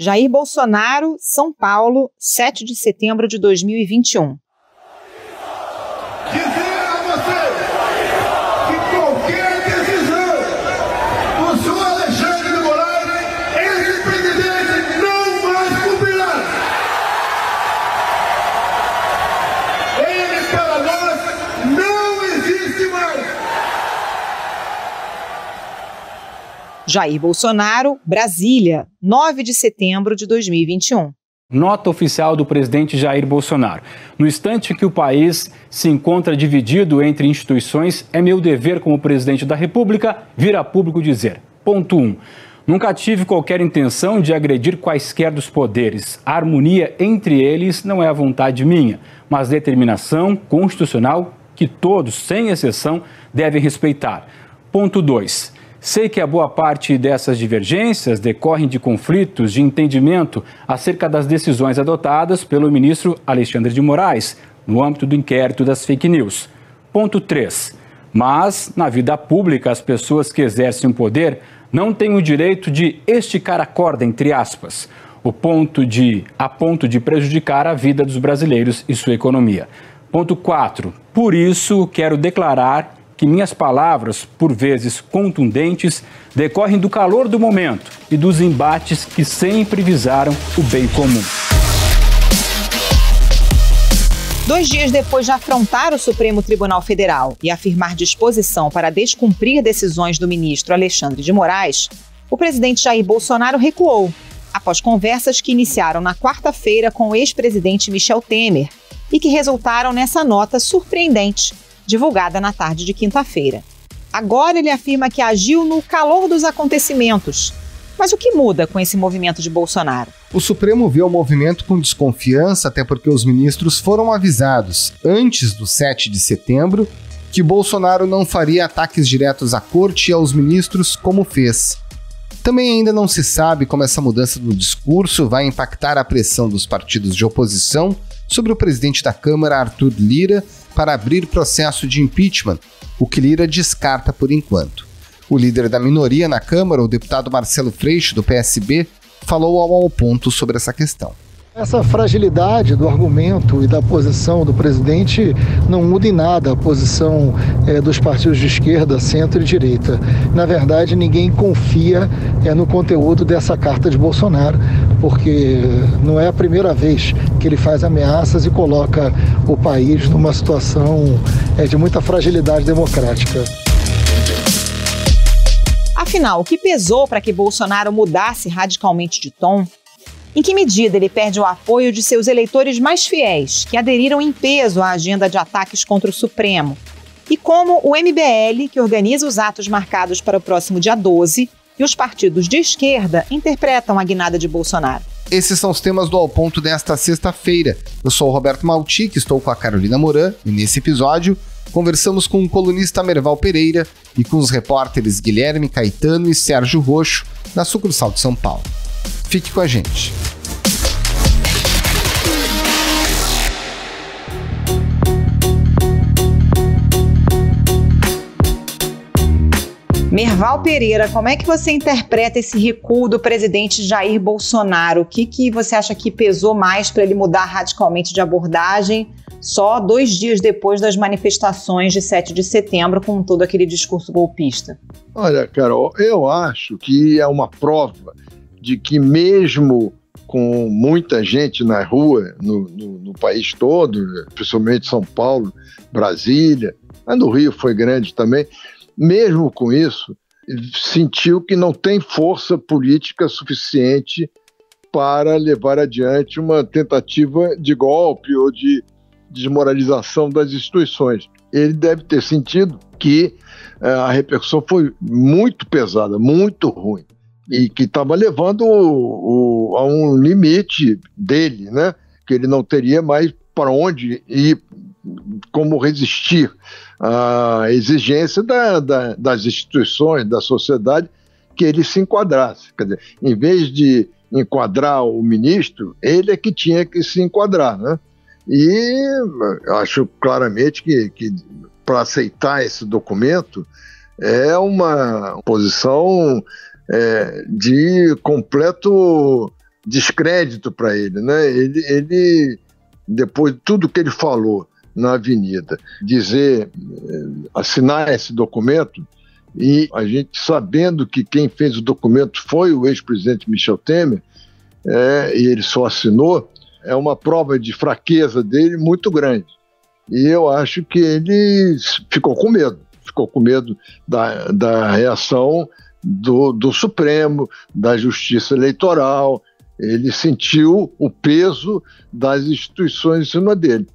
Jair Bolsonaro, São Paulo, 7 de setembro de 2021. Dizer a você que qualquer decisão do senhor Alexandre de Moraes, esse presidente não mais cumprirá. Ele para nós não existe mais. Jair Bolsonaro, Brasília, 9 de setembro de 2021. Nota oficial do presidente Jair Bolsonaro. No instante que o país se encontra dividido entre instituições, é meu dever como presidente da República vir a público dizer. Ponto 1. Nunca tive qualquer intenção de agredir quaisquer dos poderes. A harmonia entre eles não é a vontade minha, mas determinação constitucional que todos, sem exceção, devem respeitar. Ponto 2. Sei que a boa parte dessas divergências decorrem de conflitos de entendimento acerca das decisões adotadas pelo ministro Alexandre de Moraes, no âmbito do inquérito das fake news. Ponto 3. Mas, na vida pública, as pessoas que exercem o poder não têm o direito de esticar a corda, entre aspas, a ponto de prejudicar a vida dos brasileiros e sua economia. Ponto 4. Por isso, quero declarar que minhas palavras, por vezes contundentes, decorrem do calor do momento e dos embates que sempre visaram o bem comum. 2 dias depois de afrontar o Supremo Tribunal Federal e afirmar disposição para descumprir decisões do ministro Alexandre de Moraes, o presidente Jair Bolsonaro recuou, após conversas que iniciaram na quarta-feira com o ex-presidente Michel Temer e que resultaram nessa nota surpreendente, divulgada na tarde de quinta-feira. Agora ele afirma que agiu no calor dos acontecimentos. Mas o que muda com esse movimento de Bolsonaro? O Supremo viu o movimento com desconfiança, até porque os ministros foram avisados, antes do 7 de setembro, que Bolsonaro não faria ataques diretos à corte e aos ministros como fez. Também ainda não se sabe como essa mudança do discurso vai impactar a pressão dos partidos de oposição sobre o presidente da Câmara, Arthur Lira, para abrir processo de impeachment, o que Lira descarta por enquanto. O líder da minoria na Câmara, o deputado Marcelo Freixo, do PSB, falou ao Ponto sobre essa questão. Essa fragilidade do argumento e da posição do presidente não muda em nada a posição dos partidos de esquerda, centro e direita. Na verdade, ninguém confia no conteúdo dessa carta de Bolsonaro, porque não é a primeira vez que ele faz ameaças e coloca o país numa situação de muita fragilidade democrática. Afinal, o que pesou para que Bolsonaro mudasse radicalmente de tom? Em que medida ele perde o apoio de seus eleitores mais fiéis, que aderiram em peso à agenda de ataques contra o Supremo? E como o MBL, que organiza os atos marcados para o próximo dia 12, e os partidos de esquerda interpretam a guinada de Bolsonaro? Esses são os temas do Ao Ponto desta sexta-feira. Eu sou o Roberto Maltic, estou com a Carolina Moran, e nesse episódio conversamos com o colunista Merval Pereira e com os repórteres Guilherme Caetano e Sérgio Roxo, na sucursal de São Paulo. Fique com a gente. Merval Pereira, como é que você interpreta esse recuo do presidente Jair Bolsonaro? O que você acha que pesou mais para ele mudar radicalmente de abordagem só 2 dias depois das manifestações de 7 de setembro com todo aquele discurso golpista? Olha, Carol, eu acho que é uma prova de que mesmo com muita gente na rua, no país todo, principalmente São Paulo, Brasília, mas no Rio foi grande também, mesmo com isso, sentiu que não tem força política suficiente para levar adiante uma tentativa de golpe ou de desmoralização das instituições. Ele deve ter sentido que a repercussão foi muito pesada, muito ruim, e que estava levando a um limite dele, né? Que ele não teria mais para onde ir, como resistir à exigência das instituições, da sociedade, que ele se enquadrasse. Quer dizer, em vez de enquadrar o ministro, ele é que tinha que se enquadrar, né? E acho claramente que para aceitar esse documento é uma posição de completo descrédito para ele, né? Ele, depois de tudo que ele falou na Avenida, assinar esse documento, e a gente sabendo que quem fez o documento foi o ex-presidente Michel Temer, e ele só assinou, é uma prova de fraqueza dele muito grande. E eu acho que ele ficou com medo da reação do Supremo, da Justiça Eleitoral. Ele sentiu o peso das instituições em cima dele.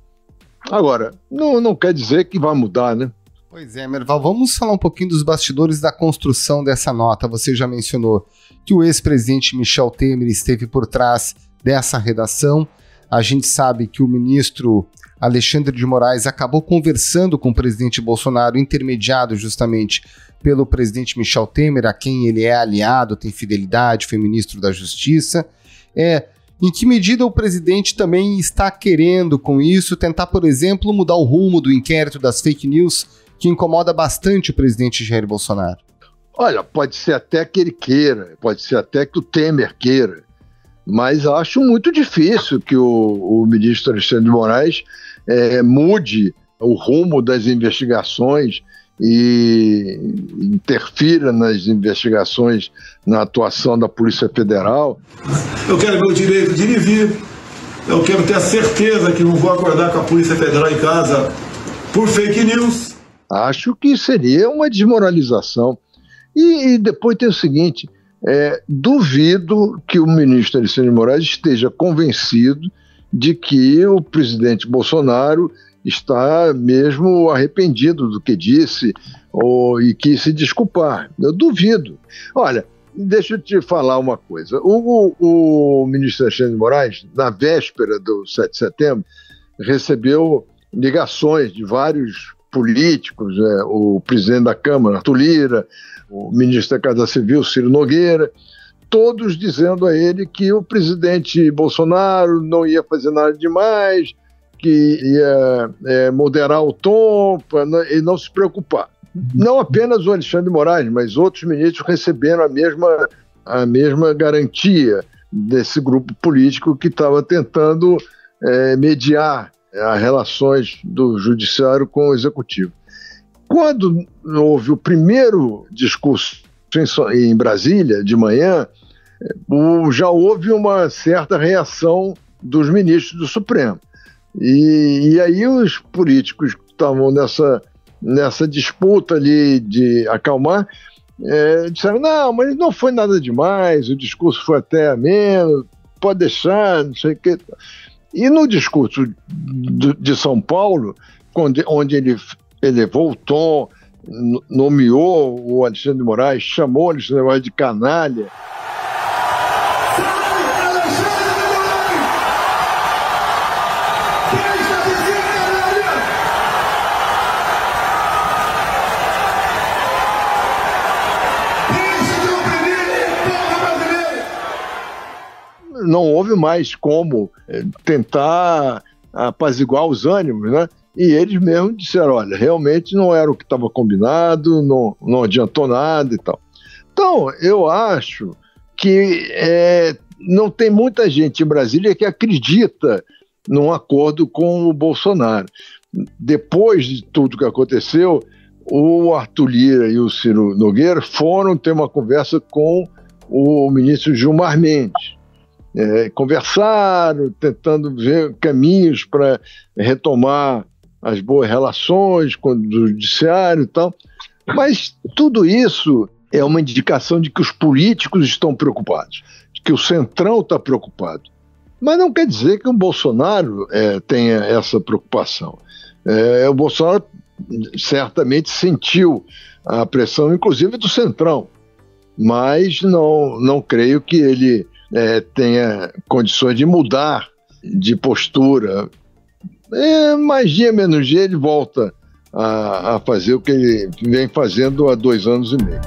Agora, não quer dizer que vai mudar, né? Pois é, Merval, vamos falar um pouquinho dos bastidores da construção dessa nota. Você já mencionou que o ex-presidente Michel Temer esteve por trás dessa redação. A gente sabe que o ministro Alexandre de Moraes acabou conversando com o presidente Bolsonaro, intermediado justamente pelo presidente Michel Temer, a quem ele é aliado, tem fidelidade, foi ministro da Justiça. Em que medida o presidente também está querendo, com isso, tentar, por exemplo, mudar o rumo do inquérito das fake news, que incomoda bastante o presidente Jair Bolsonaro? Olha, pode ser até que ele queira, pode ser até que o Temer queira, mas acho muito difícil que o ministro Alexandre de Moraes mude o rumo das investigações e interfira nas investigações, na atuação da Polícia Federal. Eu quero meu direito de ir e vir, eu quero ter a certeza que não vou acordar com a Polícia Federal em casa por fake news. Acho que seria uma desmoralização. E depois tem o seguinte, duvido que o ministro Alexandre de Moraes esteja convencido de que o presidente Bolsonaro está mesmo arrependido do que disse e quis se desculpar. Eu duvido. Olha, deixa eu te falar uma coisa. O ministro Alexandre de Moraes, na véspera do 7 de setembro, recebeu ligações de vários políticos, o presidente da Câmara, Arthur Lira, o ministro da Casa Civil, Ciro Nogueira, todos dizendo a ele que o presidente Bolsonaro não ia fazer nada demais, que ia moderar o tom e não se preocupar. Não apenas o Alexandre de Moraes, mas outros ministros receberam a mesma garantia desse grupo político que estava tentando mediar as relações do judiciário com o executivo. Quando houve o primeiro discurso em Brasília, de manhã, já houve uma certa reação dos ministros do Supremo. E aí os políticos que estavam nessa disputa ali de acalmar, disseram, não, mas não foi nada demais, o discurso foi até ameno, pode deixar, não sei o que. E no discurso de São Paulo, onde ele elevou o tom, nomeou o Alexandre de Moraes, chamou o Alexandre de Moraes de canalha. Não houve mais como tentar apaziguar os ânimos, né? E eles mesmos disseram, olha, realmente não era o que estava combinado, não adiantou nada e tal. Então, eu acho que não tem muita gente em Brasília que acredita num acordo com o Bolsonaro. Depois de tudo que aconteceu, o Arthur Lira e o Ciro Nogueira foram ter uma conversa com o ministro Gilmar Mendes. Conversaram, tentando ver caminhos para retomar as boas relações com o judiciário e tal, mas tudo isso é uma indicação de que os políticos estão preocupados, de que o Centrão está preocupado, mas não quer dizer que o Bolsonaro tenha essa preocupação. O Bolsonaro certamente sentiu a pressão, inclusive do Centrão, mas não creio que ele tenha condições de mudar de postura. Mais dia, menos dia, ele volta a fazer o que ele vem fazendo há 2 anos e meio.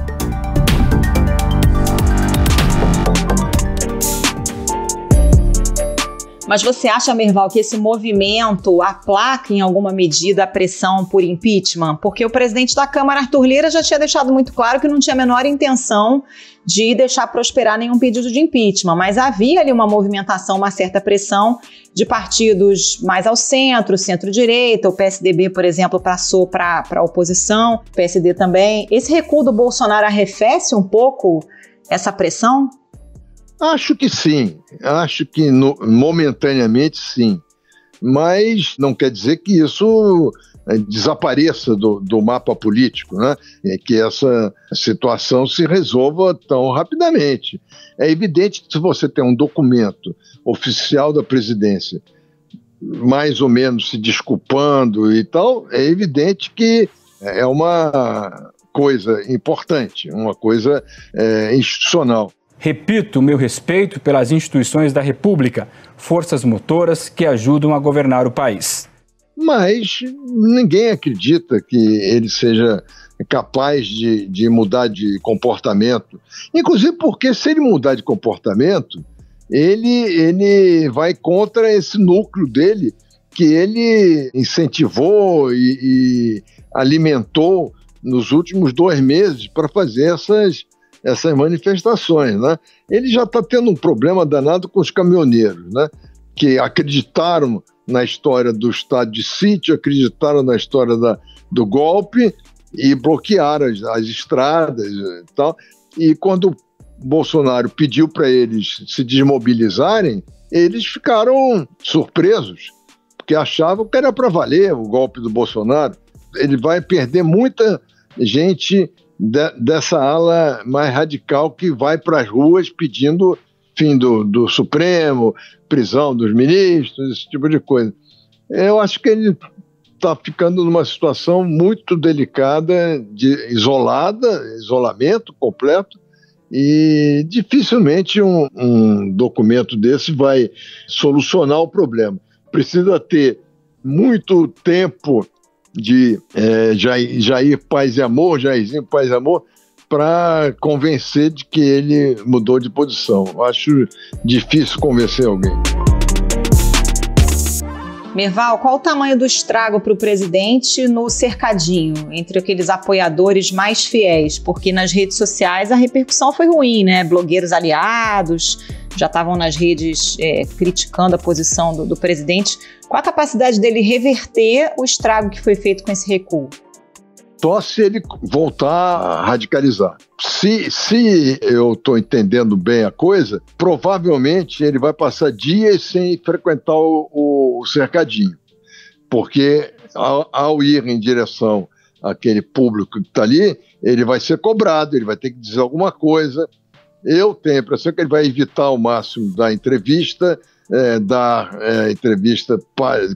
Mas você acha, Merval, que esse movimento aplaca em alguma medida a pressão por impeachment? Porque o presidente da Câmara, Arthur Lira, já tinha deixado muito claro que não tinha a menor intenção de deixar prosperar nenhum pedido de impeachment, mas havia ali uma movimentação, uma certa pressão de partidos mais ao centro, centro-direita. O PSDB, por exemplo, passou para a oposição, o PSD também. Esse recuo do Bolsonaro arrefece um pouco essa pressão? Acho que sim, acho que momentaneamente sim, mas não quer dizer que isso desapareça do mapa político, né? Que essa situação se resolva tão rapidamente. É evidente que se você tem um documento oficial da presidência mais ou menos se desculpando e tal, é evidente que é uma coisa importante, uma coisa institucional. Repito, meu respeito pelas instituições da República, forças motoras que ajudam a governar o país. Mas ninguém acredita que ele seja capaz de mudar de comportamento. Inclusive porque se ele mudar de comportamento, ele vai contra esse núcleo dele que ele incentivou e alimentou nos últimos 2 meses para fazer essas manifestações, né? Ele já está tendo um problema danado com os caminhoneiros, né? Que acreditaram na história do estado de sítio, acreditaram na história do golpe e bloquearam as estradas e tal. E quando o Bolsonaro pediu para eles se desmobilizarem, eles ficaram surpresos, porque achavam que era para valer o golpe do Bolsonaro. Ele vai perder muita gente dessa ala mais radical que vai para as ruas pedindo fim do Supremo, prisão dos ministros, esse tipo de coisa. Eu acho que ele está ficando numa situação muito delicada, isolamento completo, e dificilmente um documento desse vai solucionar o problema. Precisa ter muito tempo de Jairzinho Paz e Amor, para convencer de que ele mudou de posição. Acho difícil convencer alguém. Merval, qual o tamanho do estrago para o presidente no cercadinho, entre aqueles apoiadores mais fiéis? Porque nas redes sociais a repercussão foi ruim, né? Blogueiros aliados já estavam nas redes criticando a posição do presidente. Qual a capacidade dele reverter o estrago que foi feito com esse recuo? Só se ele voltar a radicalizar. Se eu estou entendendo bem a coisa, provavelmente ele vai passar dias sem frequentar o cercadinho, porque ao ir em direção àquele público que está ali, ele vai ser cobrado, ele vai ter que dizer alguma coisa. Eu tenho a impressão que ele vai evitar ao máximo dar entrevista,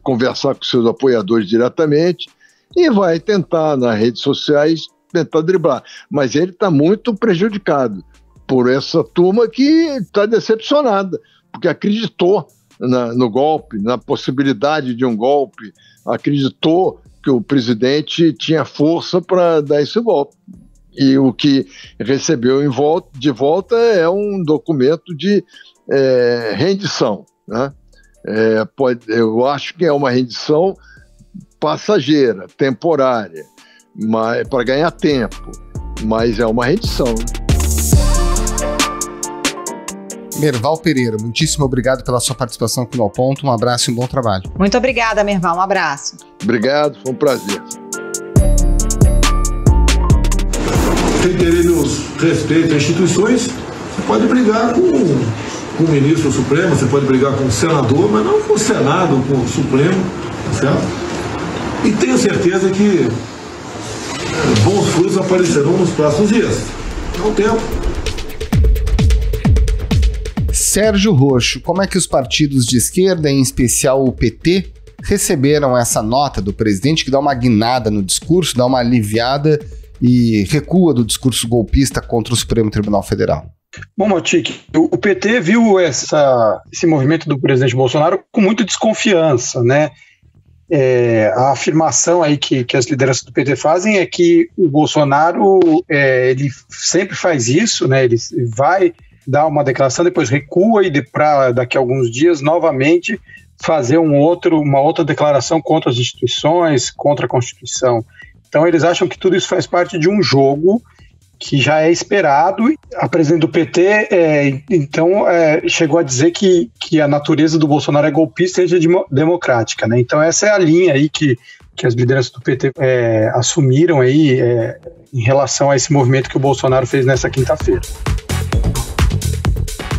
conversar com seus apoiadores diretamente, e vai tentar, nas redes sociais, tentar driblar. Mas ele está muito prejudicado por essa turma que está decepcionada, porque acreditou no golpe, na possibilidade de um golpe, acreditou que o presidente tinha força para dar esse golpe. E o que recebeu de volta é um documento de rendição, né? Eu acho que é uma rendição passageira, temporária, para ganhar tempo, mas é uma rendição. Merval Pereira, muitíssimo obrigado pela sua participação aqui no Ao Ponto. Um abraço e um bom trabalho. Muito obrigada, Merval. Um abraço. Obrigado, foi um prazer. Sem querer meus respeitos às instituições, você pode brigar com o ministro Supremo, você pode brigar com o senador, mas não com o Senado, com o Supremo, tá certo? E tenho certeza que bons frutos aparecerão nos próximos dias. É o tempo. Sérgio Roxo, como é que os partidos de esquerda, em especial o PT, receberam essa nota do presidente que dá uma guinada no discurso, dá uma aliviada e recua do discurso golpista contra o Supremo Tribunal Federal? Bom, Matic, o PT viu esse movimento do presidente Bolsonaro com muita desconfiança, né? A afirmação aí que as lideranças do PT fazem é que o Bolsonaro ele sempre faz isso, né? Ele vai dá uma declaração, depois recua e para daqui a alguns dias novamente fazer uma outra declaração contra as instituições, contra a Constituição. Então eles acham que tudo isso faz parte de um jogo que já é esperado. A presidente do PT, chegou a dizer que a natureza do Bolsonaro é golpista e democrática, né? Então essa é a linha aí que as lideranças do PT assumiram aí em relação a esse movimento que o Bolsonaro fez nessa quinta-feira.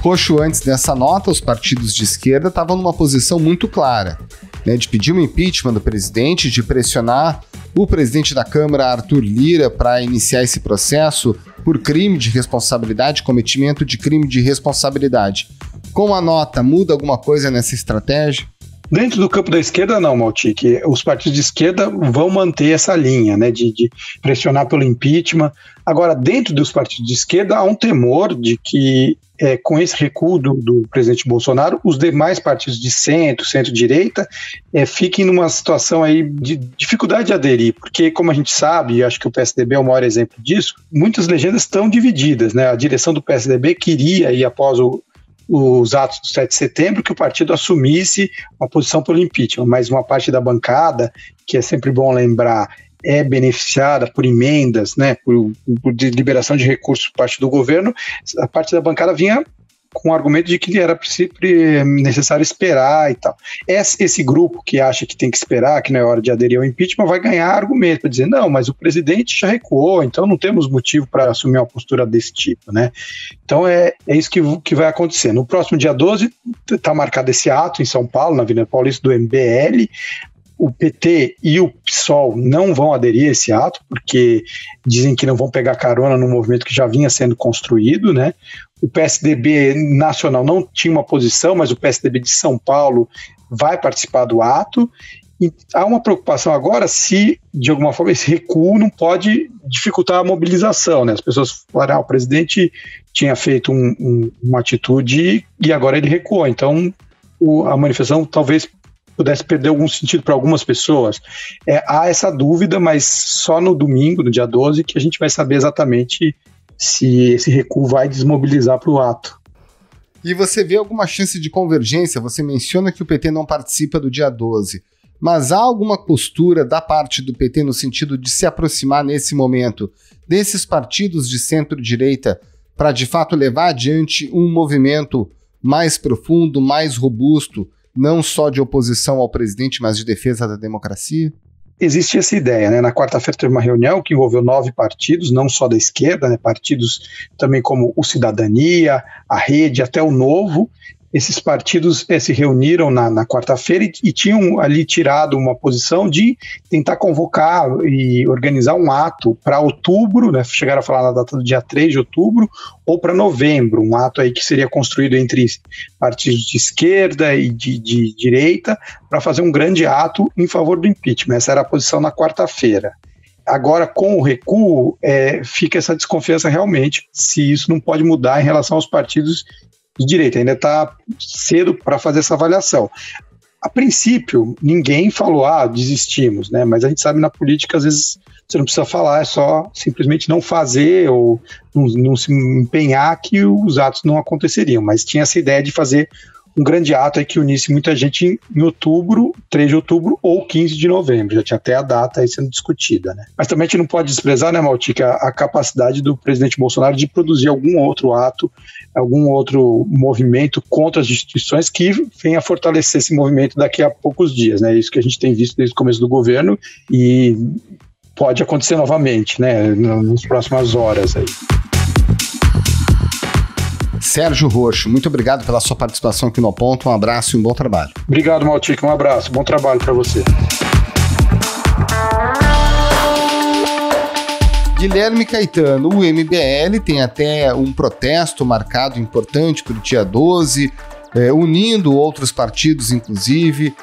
Roxo, antes dessa nota, os partidos de esquerda estavam numa posição muito clara, né, de pedir o impeachment do presidente, de pressionar o presidente da Câmara, Arthur Lira, para iniciar esse processo por crime de responsabilidade, cometimento de crime de responsabilidade. Com a nota, muda alguma coisa nessa estratégia? Dentro do campo da esquerda, não, Maltic. Os partidos de esquerda vão manter essa linha, né, de pressionar pelo impeachment. Agora, dentro dos partidos de esquerda, há um temor de que, com esse recuo do presidente Bolsonaro, os demais partidos de centro-direita, fiquem numa situação aí de dificuldade de aderir, porque, como a gente sabe, e acho que o PSDB é o maior exemplo disso, muitas legendas estão divididas, né? A direção do PSDB queria, e após os atos do 7 de setembro, que o partido assumisse uma posição pelo impeachment, mas uma parte da bancada, que é sempre bom lembrar, é beneficiada por emendas, né, por liberação de recursos por parte do governo. A parte da bancada vinha com o argumento de que era necessário esperar e tal. Esse grupo que acha que tem que esperar, que não é hora de aderir ao impeachment, vai ganhar argumento para dizer, não, mas o presidente já recuou, então não temos motivo para assumir uma postura desse tipo, né? Então é isso que vai acontecer. No próximo dia 12 está marcado esse ato em São Paulo, na Avenida Paulista, do MBL. O PT e o PSOL não vão aderir a esse ato, porque dizem que não vão pegar carona no movimento que já vinha sendo construído, né? O PSDB nacional não tinha uma posição, mas o PSDB de São Paulo vai participar do ato. E há uma preocupação agora se, de alguma forma, esse recuo não pode dificultar a mobilização, né? As pessoas falaram, o presidente tinha feito uma atitude e agora ele recuou. Então, a manifestação talvez pudesse perder algum sentido para algumas pessoas. Há essa dúvida, mas só no domingo, no dia 12, que a gente vai saber exatamente se esse recuo vai desmobilizar para o ato. E você vê alguma chance de convergência? Você menciona que o PT não participa do dia 12, mas há alguma postura da parte do PT no sentido de se aproximar nesse momento desses partidos de centro-direita para de fato levar adiante um movimento mais profundo, mais robusto, não só de oposição ao presidente, mas de defesa da democracia? Existe essa ideia, né? Na quarta-feira teve uma reunião que envolveu 9 partidos, não só da esquerda, né? Partidos também como o Cidadania, a Rede, até o Novo. Esses partidos se reuniram na quarta-feira e tinham ali tirado uma posição de tentar convocar e organizar um ato para outubro, né? Chegaram a falar na data do dia 3 de outubro, ou para novembro, um ato aí que seria construído entre partidos de esquerda e de direita, para fazer um grande ato em favor do impeachment. Essa era a posição na quarta-feira. Agora, com o recuo, fica essa desconfiança realmente, se isso não pode mudar em relação aos partidos de direita. Ainda está cedo para fazer essa avaliação. A princípio, ninguém falou, desistimos, né? Mas a gente sabe na política, às vezes, você não precisa falar, é só simplesmente não fazer ou não se empenhar que os atos não aconteceriam. Mas tinha essa ideia de fazer um grande ato aí que unisse muita gente em outubro, 3 de outubro ou 15 de novembro. Já tinha até a data aí sendo discutida, né? Mas também a gente não pode desprezar, né, Maltica, a capacidade do presidente Bolsonaro de produzir algum outro ato, algum outro movimento contra as instituições que venha fortalecer esse movimento daqui a poucos dias, né? Isso que a gente tem visto desde o começo do governo e pode acontecer novamente, né, nas próximas horas aí. Sérgio Roxo, muito obrigado pela sua participação aqui no Ponto. Um abraço e um bom trabalho. Obrigado, Maltic. Um abraço. Bom trabalho para você. Guilherme Caetano, o MBL tem até um protesto marcado importante para o dia 12, unindo outros partidos, inclusive.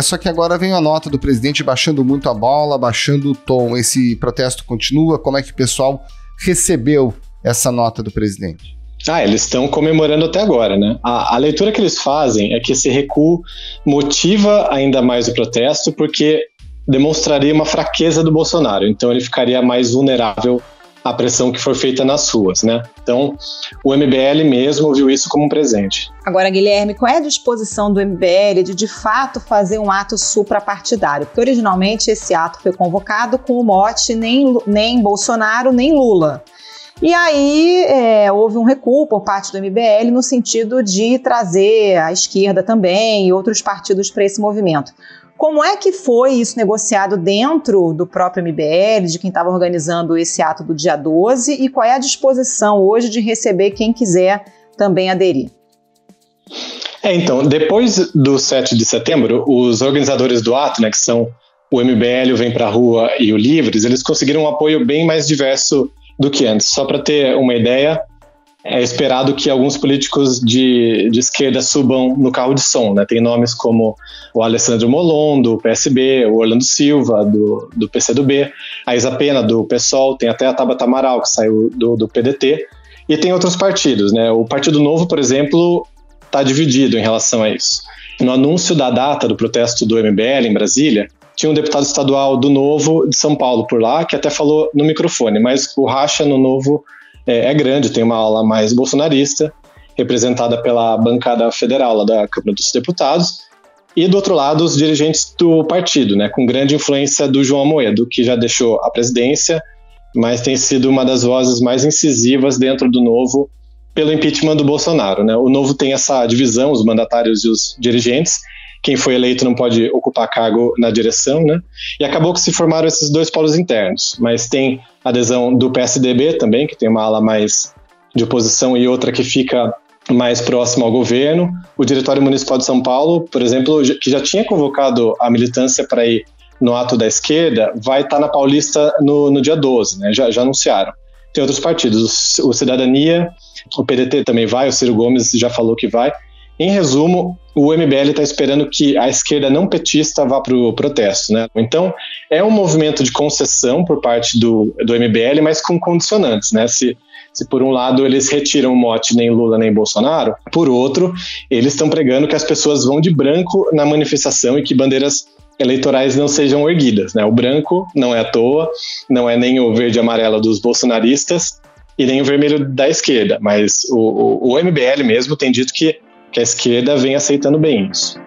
Só que agora vem a nota do presidente baixando muito a bola, baixando o tom. Esse protesto continua? Como é que o pessoal recebeu essa nota do presidente? Eles estão comemorando até agora, né? A leitura que eles fazem é que esse recuo motiva ainda mais o protesto, porque demonstraria uma fraqueza do Bolsonaro, então ele ficaria mais vulnerável a pressão que for feita nas ruas, né? Então, o MBL mesmo viu isso como um presente. Agora, Guilherme, qual é a disposição do MBL de fato fazer um ato suprapartidário? Porque originalmente esse ato foi convocado com o mote nem Bolsonaro, nem Lula. E aí houve um recuo por parte do MBL no sentido de trazer a esquerda também e outros partidos para esse movimento. Como é que foi isso negociado dentro do próprio MBL, de quem estava organizando esse ato do dia 12, e qual é a disposição hoje de receber quem quiser também aderir? Então, depois do 7 de setembro, os organizadores do ato, né, que são o MBL, o Vem Pra Rua e o Livres, eles conseguiram um apoio bem mais diverso do que antes. Só para ter uma ideia, é esperado que alguns políticos de esquerda subam no carro de som, né? Tem nomes como o Alessandro Molon, do PSB, o Orlando Silva, do PCdoB, a Isa Pena, do PSOL, tem até a Tabata Amaral, que saiu do PDT, e tem outros partidos, né? O Partido Novo, por exemplo, está dividido em relação a isso. No anúncio da data do protesto do MBL em Brasília, tinha um deputado estadual do Novo de São Paulo por lá, que até falou no microfone, mas o racha no Novo é grande, tem uma ala mais bolsonarista, representada pela bancada federal lá da Câmara dos Deputados, e do outro lado os dirigentes do partido, né, com grande influência do João Amoedo, que já deixou a presidência, mas tem sido uma das vozes mais incisivas dentro do Novo pelo impeachment do Bolsonaro, né? O Novo tem essa divisão, os mandatários e os dirigentes. Quem foi eleito não pode ocupar cargo na direção, né? E acabou que se formaram esses dois polos internos, mas tem adesão do PSDB também, que tem uma ala mais de oposição e outra que fica mais próxima ao governo. O Diretório Municipal de São Paulo, por exemplo, que já tinha convocado a militância para ir no ato da esquerda, vai estar na Paulista no dia 12, né? Já anunciaram. Tem outros partidos, o Cidadania, o PDT também vai, o Ciro Gomes já falou que vai. Em resumo, o MBL está esperando que a esquerda não petista vá para o protesto, né? Então, é um movimento de concessão por parte do MBL, mas com condicionantes, né? Se por um lado eles retiram o mote nem Lula nem Bolsonaro, por outro, eles estão pregando que as pessoas vão de branco na manifestação e que bandeiras eleitorais não sejam erguidas, né? O branco não é à toa, não é nem o verde e amarelo dos bolsonaristas e nem o vermelho da esquerda, mas o MBL mesmo tem dito que a esquerda vem aceitando bem isso.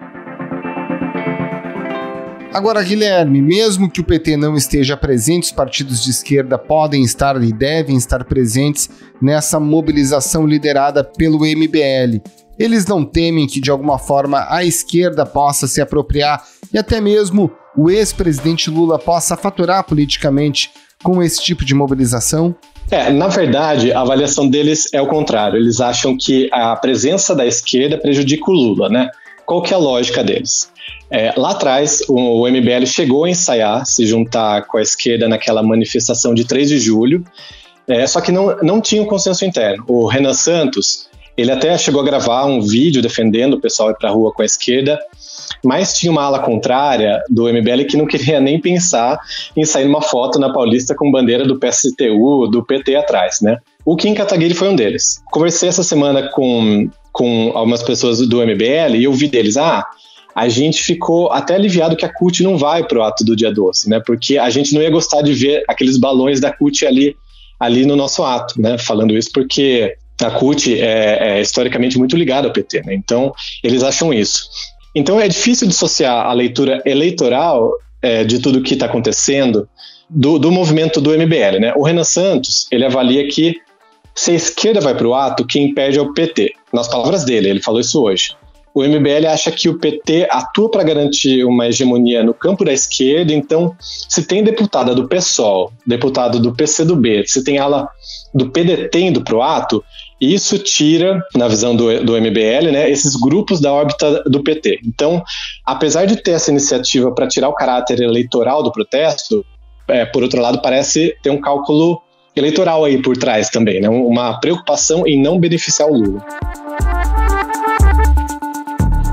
Agora, Guilherme, mesmo que o PT não esteja presente, os partidos de esquerda podem estar e devem estar presentes nessa mobilização liderada pelo MBL. Eles não temem que, de alguma forma, a esquerda possa se apropriar e até mesmo o ex-presidente Lula possa faturar politicamente com esse tipo de mobilização? Na verdade, a avaliação deles é o contrário. Eles acham que a presença da esquerda prejudica o Lula, né? Qual que é a lógica deles? Lá atrás, o MBL chegou a ensaiar, se juntar com a esquerda naquela manifestação de 3 de julho, só que não tinha um consenso interno. O Renan Santos, ele até chegou a gravar um vídeo defendendo o pessoal ir para a rua com a esquerda, mas tinha uma ala contrária do MBL que não queria nem pensar em sair numa foto na Paulista com bandeira do PSTU, do PT atrás, né? O Kim Kataguiri foi um deles. Conversei essa semana com algumas pessoas do MBL e eu vi deles, a gente ficou até aliviado que a CUT não vai pro ato do dia 12, né? Porque a gente não ia gostar de ver aqueles balões da CUT ali no nosso ato, né? Falando isso porque a CUT é historicamente muito ligada ao PT, né? Então, eles acham isso. Então, é difícil dissociar a leitura eleitoral de tudo o que está acontecendo do movimento do MBL, né? O Renan Santos, ele avalia que se a esquerda vai para o ato, quem perde é o PT. Nas palavras dele, ele falou isso hoje. O MBL acha que o PT atua para garantir uma hegemonia no campo da esquerda, então se tem deputada do PSOL, deputado do PCdoB, se tem ala do PDT indo para o ato, isso tira, na visão do MBL, né, esses grupos da órbita do PT. Então, apesar de ter essa iniciativa para tirar o caráter eleitoral do protesto, por outro lado, parece ter um cálculo eleitoral aí por trás também, né, uma preocupação em não beneficiar o Lula.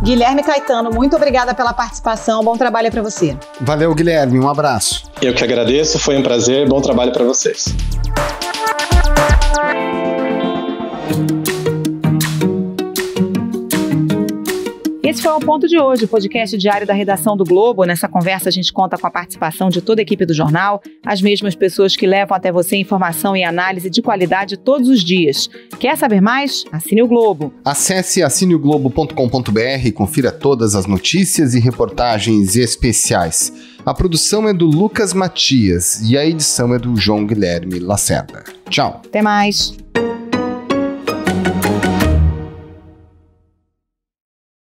Guilherme Caetano, muito obrigada pela participação, bom trabalho para você. Valeu, Guilherme, um abraço. Eu que agradeço, foi um prazer, bom trabalho para vocês. E Esse foi o Ponto de hoje, o podcast diário da redação do Globo. Nessa conversa a gente conta com a participação de toda a equipe do jornal, as mesmas pessoas que levam até você informação e análise de qualidade todos os dias. Quer saber mais? Assine o Globo. Acesse assineoglobo.com.br e confira todas as notícias e reportagens especiais. A produção é do Lucas Matias e a edição é do João Guilherme Lacerda. Tchau. Até mais.